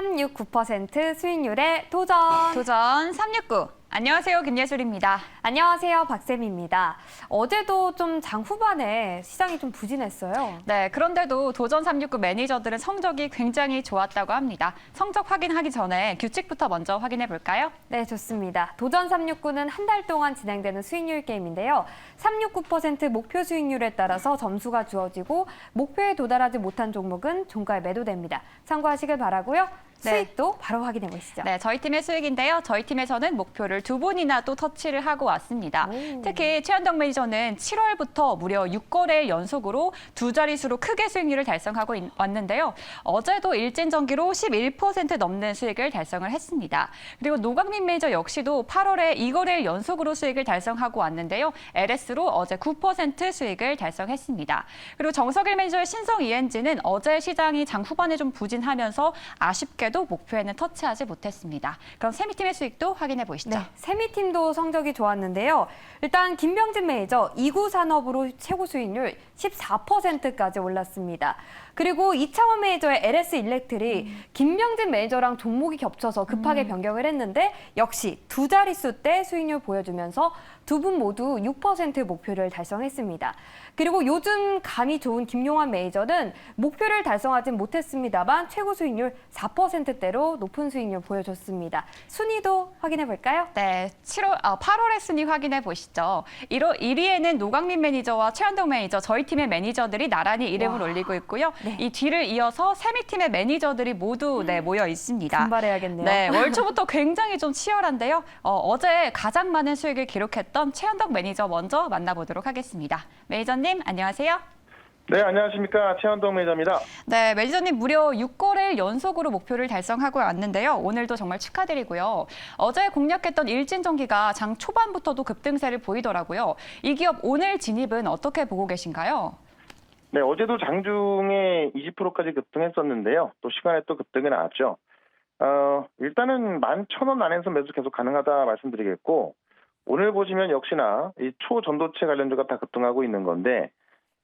369% 수익률에 도전! 도전 369. 안녕하세요. 김예술입니다. 안녕하세요. 박쌤입니다. 어제도 좀 장 후반에 시장이 좀 부진했어요. 네, 그런데도 도전 369 매니저들은 성적이 굉장히 좋았다고 합니다. 성적 확인하기 전에 규칙부터 먼저 확인해 볼까요? 네, 좋습니다. 도전 369는 한 달 동안 진행되는 수익률 게임인데요. 369% 목표 수익률에 따라서 점수가 주어지고 목표에 도달하지 못한 종목은 종가에 매도됩니다. 참고하시길 바라고요. 네. 수익도 바로 확인해 보시죠. 네, 저희 팀의 수익인데요. 저희 팀에서는 목표를 2번이나 또 터치를 하고 왔습니다. 특히 최현덕 매니저는 7월부터 무려 6거래일 연속으로 두 자릿수로 크게 수익률을 달성하고 왔는데요. 어제도 일진전기로 11% 넘는 수익을 달성을 했습니다. 그리고 노광민 매니저 역시도 8월에 2거래일 연속으로 수익을 달성하고 왔는데요. LS로 어제 9% 수익을 달성했습니다. 그리고 정석일 매니저의 신성 ENG는 어제 시장이 장 후반에 좀 부진하면서 아쉽게도 목표에는 터치하지 못했습니다. 그럼 세미팀의 수익도 확인해 보시죠. 네, 세미팀도 성적이 좋았는데요. 일단 김병진 매니저 2구 산업으로 최고 수익률 14%까지 올랐습니다. 그리고 이창원 매니저의 LS 일렉트릭 김병진 매니저랑 종목이 겹쳐서 급하게 변경을 했는데 역시 두 자릿수대 수익률 보여주면서 두 분 모두 6% 목표를 달성했습니다. 그리고 요즘 감이 좋은 김용환 매니저는 목표를 달성하진 못했습니다만 최고 수익률 4%대로 높은 수익률 보여줬습니다. 순위도 확인해 볼까요? 네, 8월의 순위 확인해 보시죠. 1위에는 노광민 매니저와 최현덕 매니저, 저희 팀의 매니저들이 나란히 이름을 올리고 있고요. 네. 이 뒤를 이어서 세미팀의 매니저들이 모두 모여 있습니다. 분발해야겠네요. 네, 월 초부터 굉장히 좀 치열한데요. 어제 가장 많은 수익을 기록했던 최현덕 매니저 먼저 만나보도록 하겠습니다. 매니저님, 안녕하세요. 네, 안녕하십니까. 최현동 매니저입니다. 네, 매니저님 무려 6거래일 연속으로 목표를 달성하고 왔는데요. 오늘도 정말 축하드리고요. 어제 공략했던 일진전기가 장 초반부터도 급등세를 보이더라고요. 이 기업 오늘 진입은 어떻게 보고 계신가요? 네, 어제도 장중에 20%까지 급등했었는데요. 또 시간에 또 급등이 나왔죠. 일단은 11,000원 안에서 매수 계속 가능하다 말씀드리겠고, 오늘 보시면 역시나 이 초전도체 관련주가 다 급등하고 있는 건데,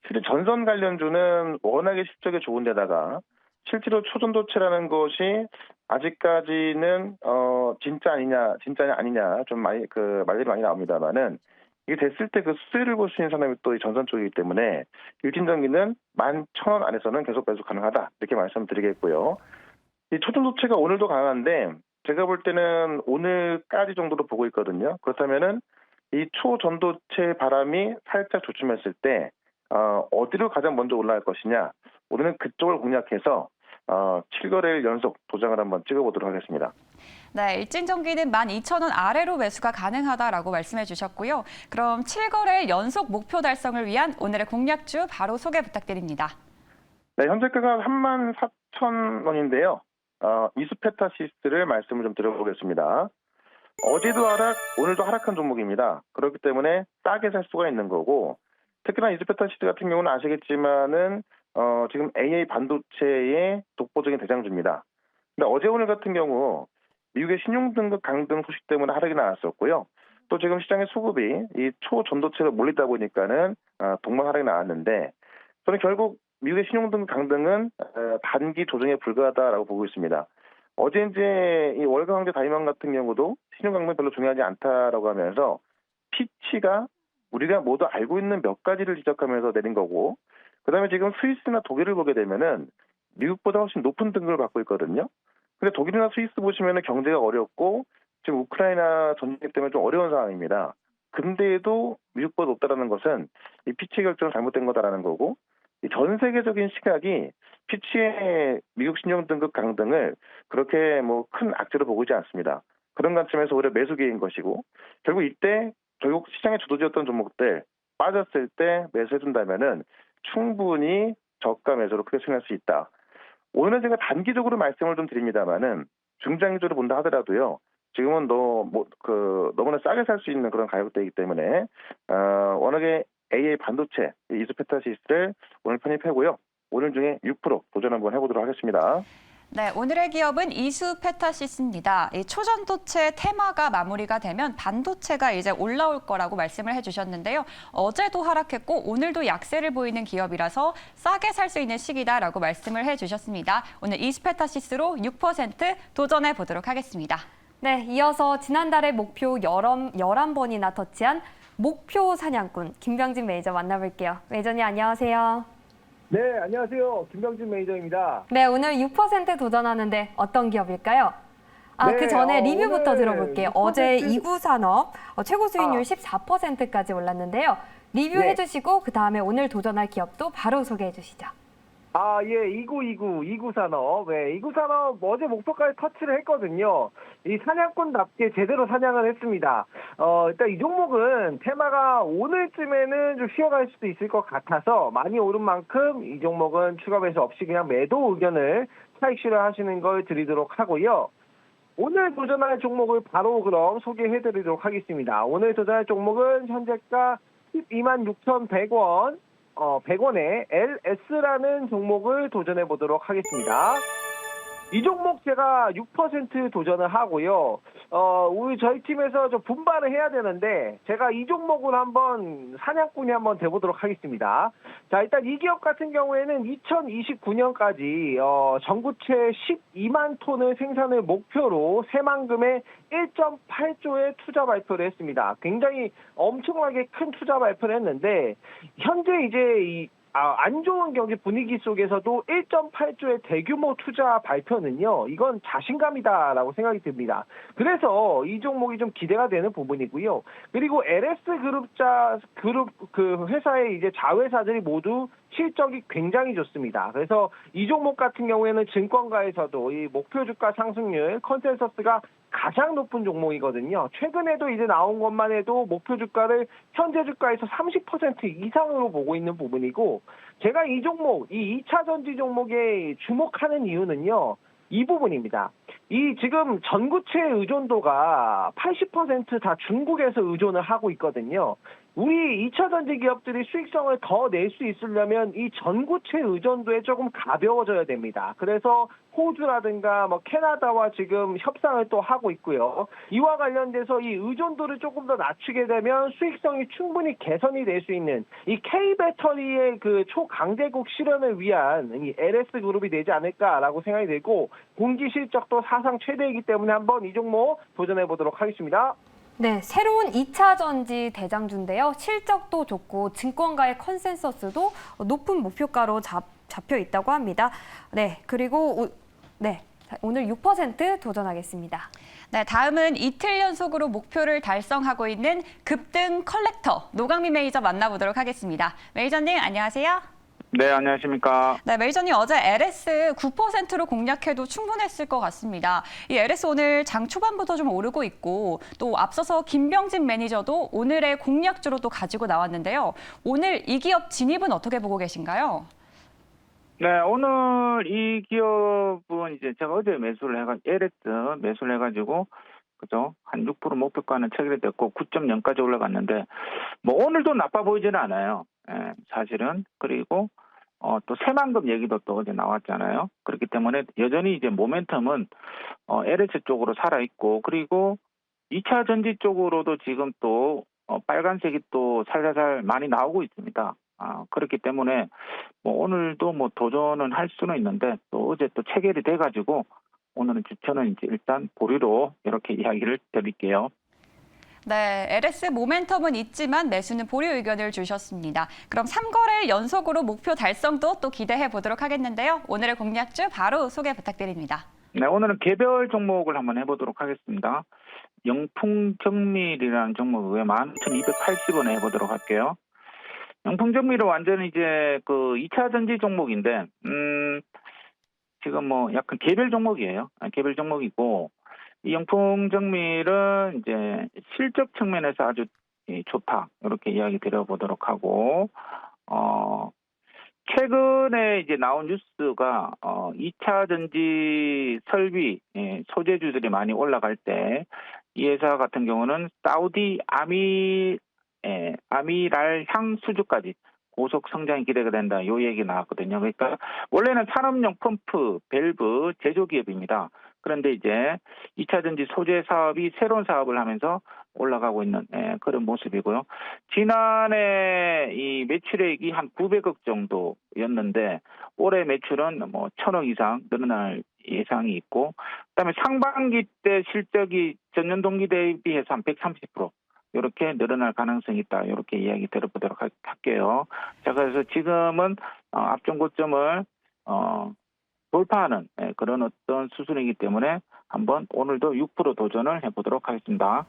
실제 전선 관련주는 워낙에 실적이 좋은 데다가 실제로 초전도체라는 것이 아직까지는 진짜 아니냐 좀 말들이 많이 나옵니다만은 이게 됐을 때 그 수혜를 볼 수 있는 산업이 또 이 전선 쪽이기 때문에 일진전기는 11,000원 안에서는 계속 매수 가능하다 이렇게 말씀드리겠고요. 이 초전도체가 오늘도 강한데 제가 볼 때는 오늘까지 정도로 보고 있거든요. 그렇다면은 이 초전도체 바람이 살짝 조심했을 때 어디로 가장 먼저 올라갈 것이냐. 오늘은 그쪽을 공략해서 7거래일 연속 도장을 한번 찍어보도록 하겠습니다. 네, 일진전기는 12,000원 아래로 매수가 가능하다라고 말씀해 주셨고요. 그럼 7거래일 연속 목표 달성을 위한 오늘의 공략주 바로 소개 부탁드립니다. 네, 현재가가 34,000원인데요. 이수페타시스를 말씀을 좀 드려보겠습니다. 어제도 하락, 오늘도 하락한 종목입니다. 그렇기 때문에 싸게 살 수가 있는 거고 특히나 이수페타시스 같은 경우는 아시겠지만은 지금 AA 반도체의 독보적인 대장주입니다. 근데 어제 오늘 같은 경우 미국의 신용등급 강등 소식 때문에 하락이 나왔었고요. 또 지금 시장의 수급이 이 초전도체로 몰리다 보니까는 동반 하락이 나왔는데 저는 결국 미국의 신용등급 강등은 단기 조정에 불과하다라고 보고 있습니다. 어제 이제 이 월가황제 다이망 같은 경우도 신용강등 별로 중요하지 않다라고 하면서 피치가 우리가 모두 알고 있는 몇 가지를 지적하면서 내린 거고 그다음에 지금 스위스나 독일을 보게 되면은 미국보다 훨씬 높은 등급을 받고 있거든요. 근데 독일이나 스위스 보시면은 경제가 어렵고 지금 우크라이나 전쟁 때문에 좀 어려운 상황입니다. 근데도 미국보다 높다라는 것은 이 피치 결정은 잘못된 거다라는 거고 전 세계적인 시각이 피치의 미국 신용 등급 강등을 그렇게 뭐 큰 악재로 보고 있지 않습니다. 그런 관점에서 오히려 매수 기회인 것이고 결국 이때 결국 시장의 주도주였던 종목들 빠졌을 때 매수해준다면은 충분히 저가 매수로 크게 승인할 수 있다. 오늘은 제가 단기적으로 말씀을 좀 드립니다만은 중장기적으로 본다 하더라도요. 지금은 너무나 싸게 살 수 있는 그런 가격대이기 때문에 워낙에 AA 반도체 이수페타시스를 오늘 편입하고요. 오늘 중에 6% 도전 한번 해보도록 하겠습니다. 네, 오늘의 기업은 이수페타시스입니다. 이 초전도체 테마가 마무리가 되면 반도체가 이제 올라올 거라고 말씀을 해주셨는데요. 어제도 하락했고 오늘도 약세를 보이는 기업이라서 싸게 살 수 있는 시기다라고 말씀을 해주셨습니다. 오늘 이수페타시스로 6% 도전해 보도록 하겠습니다. 네, 이어서 지난달에 목표 11번이나 터치한 목표 사냥꾼 김병진 매니저 만나볼게요. 매니저님 안녕하세요. 네, 안녕하세요. 김병진 매니저입니다. 네, 오늘 6% 도전하는데 어떤 기업일까요? 네, 그 전에 리뷰부터 오늘 들어볼게요. 6% 어제 이구산업 최고 수익률 아. 14%까지 올랐는데요. 리뷰해 네. 주시고 그 다음에 오늘 도전할 기업도 바로 소개해 주시죠. 예, 2929산업. 네, 29산업 어제 목표까지 터치를 했거든요. 이 사냥꾼답게 제대로 사냥을 했습니다. 일단 이 종목은 테마가 오늘쯤에는 좀 쉬어갈 수도 있을 것 같아서 많이 오른 만큼 이 종목은 추가 매수 없이 그냥 매도 의견을 차익 실현하시는 걸 드리도록 하고요. 오늘 도전할 종목을 바로 그럼 소개해드리도록 하겠습니다. 오늘 도전할 종목은 현재가 126,100원, 100원에 LS라는 종목을 도전해 보도록 하겠습니다. 이 종목 제가 6% 도전을 하고요. 우리 저희 팀에서 좀 분발을 해야 되는데 제가 이 종목을 한번 사냥꾼이 한번 돼보도록 하겠습니다. 자, 일단 이 기업 같은 경우에는 2029년까지 전구체 12만 톤을 생산을 목표로 새만금의 1.8조의 투자 발표를 했습니다. 굉장히 엄청나게 큰 투자 발표를 했는데 현재 이제 안 좋은 경제 분위기 속에서도 1.8조의 대규모 투자 발표는요, 이건 자신감이다라고 생각이 듭니다. 그래서 이 종목이 좀 기대가 되는 부분이고요. 그리고 LS 그룹 그 회사의 이제 자회사들이 모두 실적이 굉장히 좋습니다. 그래서 이 종목 같은 경우에는 증권가에서도 이 목표 주가 상승률 컨센서스가 가장 높은 종목이거든요. 최근에도 이제 나온 것만 해도 목표 주가를 현재 주가에서 30% 이상으로 보고 있는 부분이고, 제가 이 종목, 이 2차 전지 종목에 주목하는 이유는요, 이 부분입니다. 이 지금 전구체 의존도가 80% 다 중국에서 의존을 하고 있거든요. 우리 2차 전지 기업들이 수익성을 더 낼 수 있으려면 이 전구체 의존도에 조금 가벼워져야 됩니다. 그래서 호주라든가 캐나다와 지금 협상을 또 하고 있고요. 이와 관련돼서 이 의존도를 조금 더 낮추게 되면 수익성이 충분히 개선이 될 수 있는 이 K배터리의 그 초강대국 실현을 위한 이 LS 그룹이 되지 않을까라고 생각이 들고, 공지 실적도 사상 최대이기 때문에 한번 이 종목 도전해 보도록 하겠습니다. 네, 새로운 2차 전지 대장주인데요. 실적도 좋고 증권가의 컨센서스도 높은 목표가로 잡혀 있다고 합니다. 네, 그리고 오늘 6% 도전하겠습니다. 네, 다음은 이틀 연속으로 목표를 달성하고 있는 급등 컬렉터 노강민 매니저 만나보도록 하겠습니다. 매니저님 안녕하세요. 네, 안녕하십니까. 네, 매니저님 어제 LS 9%로 공략해도 충분했을 것 같습니다. 이 LS 오늘 장 초반부터 좀 오르고 있고 또 앞서서 김병진 매니저도 오늘의 공략주로 또 가지고 나왔는데요. 오늘 이 기업 진입은 어떻게 보고 계신가요? 네, 오늘 이 기업은 이제 제가 어제 LS 매수를 해가지고, 그죠? 한 6% 목표가는 체결이 됐고 9.0까지 올라갔는데, 오늘도 나빠 보이지는 않아요. 예, 사실은. 그리고, 또 새만금 얘기도 또 어제 나왔잖아요. 그렇기 때문에 여전히 이제 모멘텀은, LS 쪽으로 살아있고, 그리고 2차 전지 쪽으로도 지금 또, 빨간색이 또 살살살 많이 나오고 있습니다. 그렇기 때문에 오늘도 도전은 할 수는 있는데 또 어제 또 체결이 돼가지고 오늘은 저는 이제 일단 보류로 이렇게 이야기를 드릴게요. 네, LS 모멘텀은 있지만 매수는 보류 의견을 주셨습니다. 그럼 3거래일 연속으로 목표 달성도 또 기대해 보도록 하겠는데요. 오늘의 공략주 바로 소개 부탁드립니다. 네, 오늘은 개별 종목을 한번 해보도록 하겠습니다. 영풍정밀이라는 종목을 11,280원에 해보도록 할게요. 영풍정밀은 완전히 이제 그 2차 전지 종목인데, 지금 약간 개별 종목이에요. 개별 종목이고, 이 영풍정밀은 이제 실적 측면에서 아주 좋다. 이렇게 이야기 드려보도록 하고, 최근에 이제 나온 뉴스가, 2차 전지 설비, 소재주들이 많이 올라갈 때, 이 회사 같은 경우는 사우디 아미랄향 수주까지 고속 성장이 기대가 된다. 요 얘기 나왔거든요. 그러니까 원래는 산업용 펌프, 밸브 제조기업입니다. 그런데 이제 2차 전지 소재 사업이 새로운 사업을 하면서 올라가고 있는 그런 모습이고요. 지난해 이 매출액이 한 900억 정도였는데 올해 매출은 뭐 1000억 이상 늘어날 예상이 있고, 그다음에 상반기 때 실적이 전년 동기 대비해서 한 130% 이렇게 늘어날 가능성이 있다. 이렇게 이야기 들어보도록 할게요. 자, 그래서 지금은 앞전 고점을 돌파하는 그런 어떤 수준이기 때문에 한번 오늘도 6% 도전을 해보도록 하겠습니다.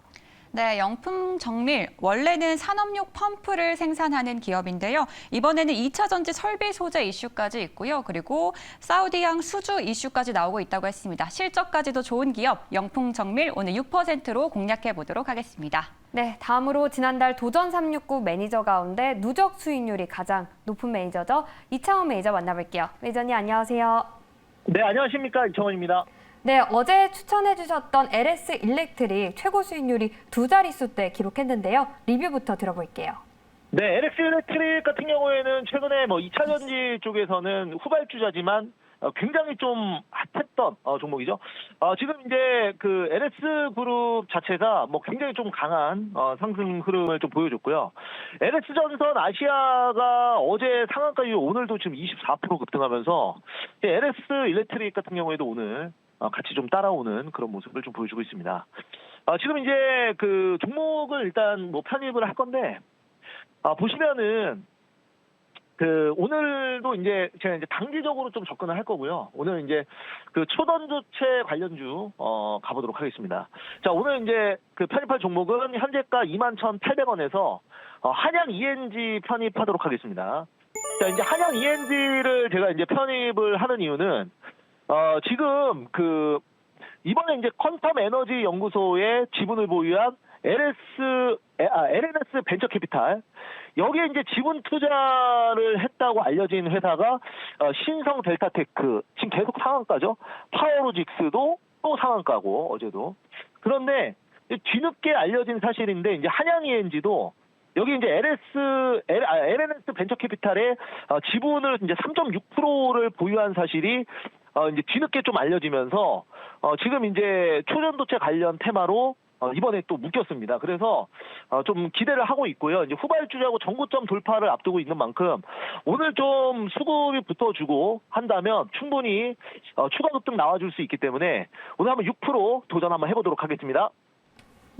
네, 영풍정밀 원래는 산업용 펌프를 생산하는 기업인데요. 이번에는 2차 전지 설비 소재 이슈까지 있고요. 그리고 사우디양 수주 이슈까지 나오고 있다고 했습니다. 실적까지도 좋은 기업 영풍정밀 오늘 6%로 공략해 보도록 하겠습니다. 네, 다음으로 지난달 도전 369 매니저 가운데 누적 수익률이 가장 높은 매니저죠. 이창원 매니저 만나볼게요. 매니저님 안녕하세요. 네, 안녕하십니까. 이청원입니다. 네, 어제 추천해주셨던 LS 일렉트릭 최고 수익률이 2자릿수대 기록했는데요. 리뷰부터 들어볼게요. 네, LS 일렉트릭 같은 경우에는 최근에 2차 전지 쪽에서는 후발주자지만 굉장히 좀 핫했던 종목이죠. 지금 이제 그 LS 그룹 자체가 굉장히 좀 강한 상승 흐름을 좀 보여줬고요. LS 전선 아시아가 어제 상한가 이후 오늘도 지금 24% 급등하면서 LS 일렉트릭 같은 경우에도 오늘 같이 좀 따라오는 그런 모습을 좀 보여주고 있습니다. 지금 이제 그 종목을 일단 편입을 할 건데, 보시면은 그 오늘도 이제 제가 이제 단기적으로 좀 접근을 할 거고요. 오늘 이제 그 초전도체 관련주 가보도록 하겠습니다. 자, 오늘 이제 그 편입할 종목은 현재가 21,800원에서 한양 ENG 편입하도록 하겠습니다. 자, 이제 한양 ENG를 제가 이제 편입을 하는 이유는 지금 그 이번에 이제 퀀텀 에너지 연구소의 지분을 보유한 LNS 벤처 캐피탈, 여기에 이제 지분 투자를 했다고 알려진 회사가 신성 델타테크, 지금 계속 상한가죠. 파워로직스도 또 상한가고 어제도. 그런데 뒤늦게 알려진 사실인데 이제 한양 ENG도 여기 이제 LNS 벤처 캐피탈의 지분을 이제 3.6%를 보유한 사실이 이제 뒤늦게 좀 알려지면서 지금 이제 초전도체 관련 테마로 이번에 또 묶였습니다. 그래서 좀 기대를 하고 있고요. 이제 후발주자고 정고점 돌파를 앞두고 있는 만큼 오늘 좀 수급이 붙어주고 한다면 충분히 추가 급등 나와줄 수 있기 때문에 오늘 한번 6% 도전 한번 해보도록 하겠습니다.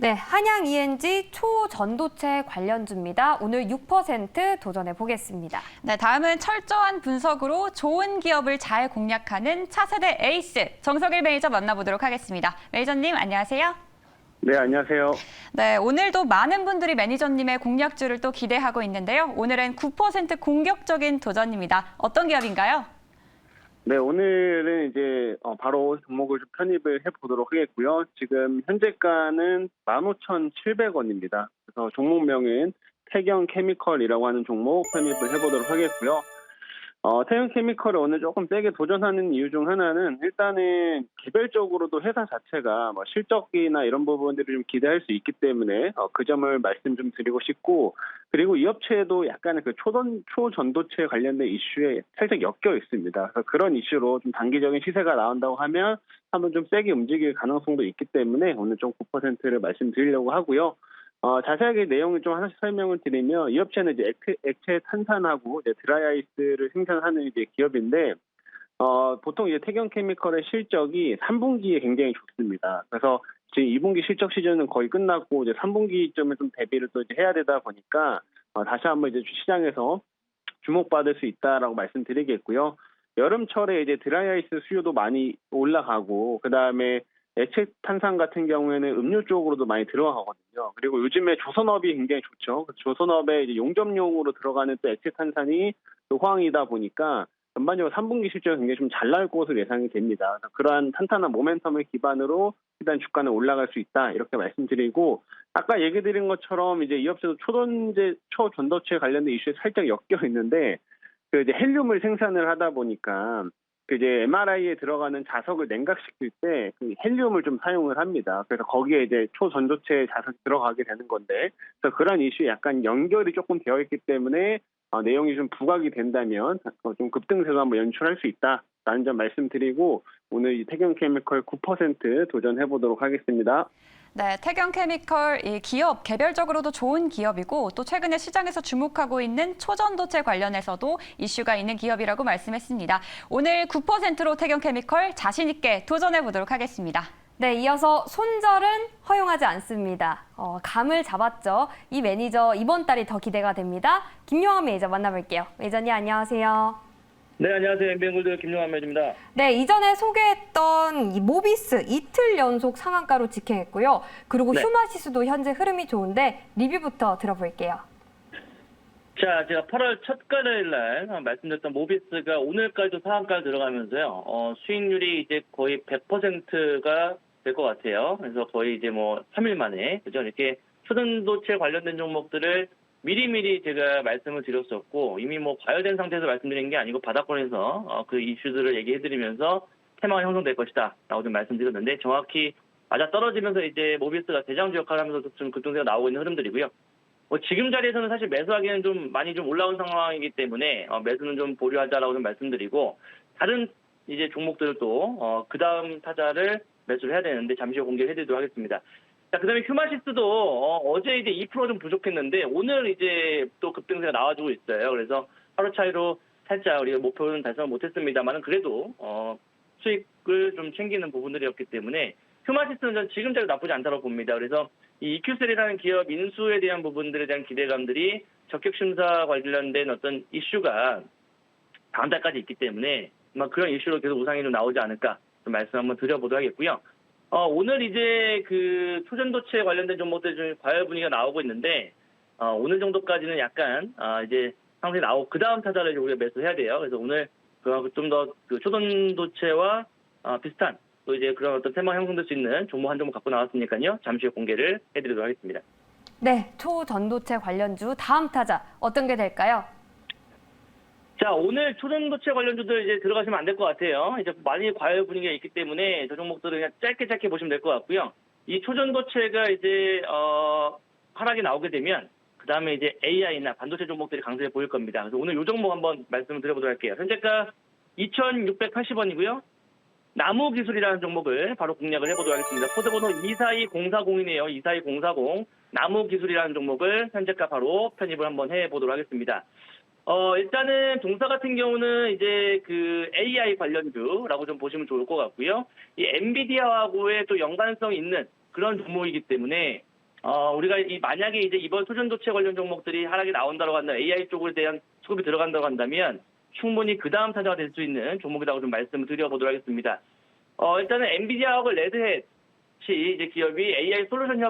네, 한양 ENG 초전도체 관련주입니다. 오늘 6% 도전해 보겠습니다. 네, 다음은 철저한 분석으로 좋은 기업을 잘 공략하는 차세대 에이스 정석일 매니저 만나보도록 하겠습니다. 매니저님 안녕하세요. 네, 안녕하세요. 네, 오늘도 많은 분들이 매니저님의 공략주를 또 기대하고 있는데요. 오늘은 9% 공격적인 도전입니다. 어떤 기업인가요? 네, 오늘은 이제 바로 종목을 좀 편입을 해보도록 하겠고요. 지금 현재가는 15,700원입니다. 그래서 종목명은 태경 케미컬이라고 하는 종목 편입을 해보도록 하겠고요. 태경 케미컬을 오늘 조금 세게 도전하는 이유 중 하나는 일단은 개별적으로도 회사 자체가 실적이나 이런 부분들을 좀 기대할 수 있기 때문에 그 점을 말씀 좀 드리고 싶고, 그리고 이 업체도 약간의 그 초전도체 관련된 이슈에 살짝 엮여 있습니다. 그래서 그런 이슈로 좀 단기적인 시세가 나온다고 하면 한번 좀 세게 움직일 가능성도 있기 때문에 오늘 좀 9%를 말씀드리려고 하고요. 자세하게 내용을 좀 하나씩 설명을 드리면, 이 업체는 이제 액체 탄산하고 이제 드라이아이스를 생산하는 이제 기업인데, 보통 이제 태경 케미컬의 실적이 3분기에 굉장히 좋습니다. 그래서 지금 2분기 실적 시즌은 거의 끝났고 이제 3분기쯤에 좀 대비를 또 이제 해야 되다 보니까 다시 한번 이제 시장에서 주목받을 수 있다라고 말씀드리겠고요. 여름철에 이제 드라이아이스 수요도 많이 올라가고, 그 다음에 액체 탄산 같은 경우에는 음료 쪽으로도 많이 들어가거든요. 그리고 요즘에 조선업이 굉장히 좋죠. 조선업에 이제 용접용으로 들어가는 또 액체 탄산이 또 호황이다 보니까 전반적으로 3분기 실적이 굉장히 좀 잘 나올 것으로 예상이 됩니다. 그러한 탄탄한 모멘텀을 기반으로 일단 주가는 올라갈 수 있다, 이렇게 말씀드리고, 아까 얘기 드린 것처럼 이제 이 업체도 초전도체 관련된 이슈에 살짝 엮여 있는데, 그 이제 헬륨을 생산을 하다 보니까 그 이제 MRI에 들어가는 자석을 냉각시킬 때 그 헬륨을 좀 사용을 합니다. 그래서 거기에 이제 초전도체 자석이 들어가게 되는 건데, 그래서 그런 이슈에 약간 연결이 조금 되어 있기 때문에 내용이 좀 부각이 된다면 좀 급등세도 한번 연출할 수 있다라는 점 말씀드리고 오늘 이 태경케미컬 9% 도전해 보도록 하겠습니다. 네, 태경케미컬 이 기업 개별적으로도 좋은 기업이고 또 최근에 시장에서 주목하고 있는 초전도체 관련해서도 이슈가 있는 기업이라고 말씀했습니다. 오늘 9%로 태경케미컬 자신 있게 도전해 보도록 하겠습니다. 네, 이어서 손절은 허용하지 않습니다. 감을 잡았죠. 이 매니저 이번 달이 더 기대가 됩니다. 김용환 매니저 만나볼게요. 매니저님 안녕하세요. 네, 안녕하세요. 엠비앵골드 김용환 매니저입니다. 네, 이전에 소개했던 이 모비스 이틀 연속 상한가로 직행했고요. 그리고 네. 휴마시스도 현재 흐름이 좋은데 리뷰부터 들어볼게요. 자, 제가 8월 첫 가요일 날 말씀드렸던 모비스가 오늘까지도 상한가를 들어가면서요. 수익률이 이제 거의 100%가 될 것 같아요. 그래서 거의 이제 뭐 3일 만에 그죠? 이렇게 초전도체 관련된 종목들을 미리미리 제가 말씀을 드렸었고 이미 뭐 과열된 상태에서 말씀드린 게 아니고 바닥권에서 그 이슈들을 얘기해드리면서 테마가 형성될 것이다 라고 좀 말씀드렸는데 정확히 맞아 떨어지면서 이제 모비스가 대장주 역할을 하면서 좀 급등세가 나오고 있는 흐름들이고요. 지금 자리에서는 사실 매수하기에는 좀 많이 좀 올라온 상황이기 때문에 매수는 좀 보류하자라고 좀 말씀드리고 다른 이제 종목들도 그 다음 타자를 매수를 해야 되는데 잠시 후 공개를 해드리도록 하겠습니다. 자, 그다음에 휴마시스도 어제 이제 2% 좀 부족했는데 오늘 이제 또 급등세가 나와주고 있어요. 그래서 하루 차이로 살짝 우리가 목표는 달성을 못했습니다만은 그래도 수익을 좀 챙기는 부분들이었기 때문에 휴마시스는 전 지금 자리 나쁘지 않다고 봅니다. 그래서 이 EQ셀이라는 기업 인수에 대한 부분들에 대한 기대감들이 적격 심사 관련된 어떤 이슈가 다음 달까지 있기 때문에 아마 그런 이슈로 계속 우상이 좀 나오지 않을까 좀 말씀 한번 드려보도록 하겠고요. 오늘 이제 그 초전도체 관련된 종목들 중 과열 분위기가 나오고 있는데 오늘 정도까지는 약간 이제 상승이 나오고 그 다음 타자를 우리가 매수해야 돼요. 그래서 오늘 좀 더 그 초전도체와 비슷한 또 이제 그런 어떤 테마 형성될 수 있는 종목 한 종목 갖고 나왔으니까요. 잠시 후 공개를 해드리도록 하겠습니다. 네, 초전도체 관련주 다음 타자 어떤 게 될까요? 자, 오늘 초전도체 관련주들 이제 들어가시면 안 될 것 같아요. 이제 많이 과열 분위기가 있기 때문에 저 종목들은 그냥 짧게 보시면 될 것 같고요. 이 초전도체가 이제 하락이 나오게 되면 그 다음에 이제 AI나 반도체 종목들이 강세에 보일 겁니다. 그래서 오늘 이 종목 한번 말씀을 드려보도록 할게요. 현재가 2,680원이고요. 나무기술이라는 종목을 바로 공략을 해보도록 하겠습니다. 코드번호 242040이네요. 242040 나무기술이라는 종목을 현재가 바로 편입을 한번 해보도록 하겠습니다. 일단은 동사 같은 경우는 이제 그 AI 관련주라고 좀 보시면 좋을 것 같고요. 이 엔비디아하고의 또 연관성 있는 그런 종목이기 때문에 우리가 만약에 이제 이번 초전도체 관련 종목들이 하락이 나온다고 한다면 AI 쪽에 대한 수급이 들어간다고 한다면 충분히 그 다음 타자가 될 수 있는 종목이라고 좀 말씀을 드려보도록 하겠습니다. 일단은 엔비디아하고 레드햇이 이제 기업이 AI 솔루션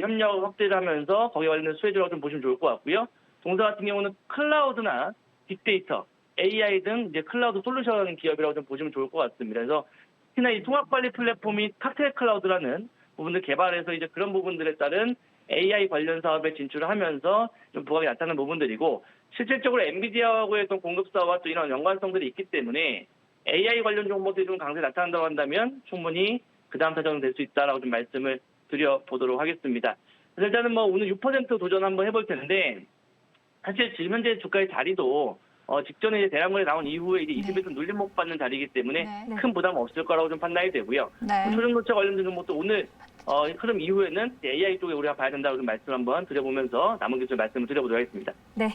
협력 확대를 하면서 거기에 관련된 수혜주라고 좀 보시면 좋을 것 같고요. 동사 같은 경우는 클라우드나 빅데이터, AI 등 이제 클라우드 솔루션 기업이라고 좀 보시면 좋을 것 같습니다. 그래서 특히나 이 통합관리 플랫폼이 칵테일 클라우드라는 부분을 개발해서 이제 그런 부분들에 따른 AI 관련 사업에 진출을 하면서 좀 부각이 나타나는 부분들이고 실질적으로 엔비디아하고의 어떤 공급사와 또 이런 연관성들이 있기 때문에 AI 관련 종목들이 좀 강세 나타난다고 한다면 충분히 그 다음 타정은 될 수 있다라고 좀 말씀을 드려보도록 하겠습니다. 그래서 일단은 뭐 오늘 6% 도전 한번 해볼 텐데 사실 지금 현재 주가의 자리도 직전에 이제 대량물에 나온 이후에 이제 20일선 눌림목 받는 자리이기 때문에 네. 큰 부담 없을 거라고 좀 판단이 되고요. 네. 초전도체 관련된 종목도 오늘 흐름 이후에는 AI 쪽에 우리가 봐야 된다고 좀 말씀 한번 드려보면서 남은 기술 말씀을 드려보도록 하겠습니다. 네,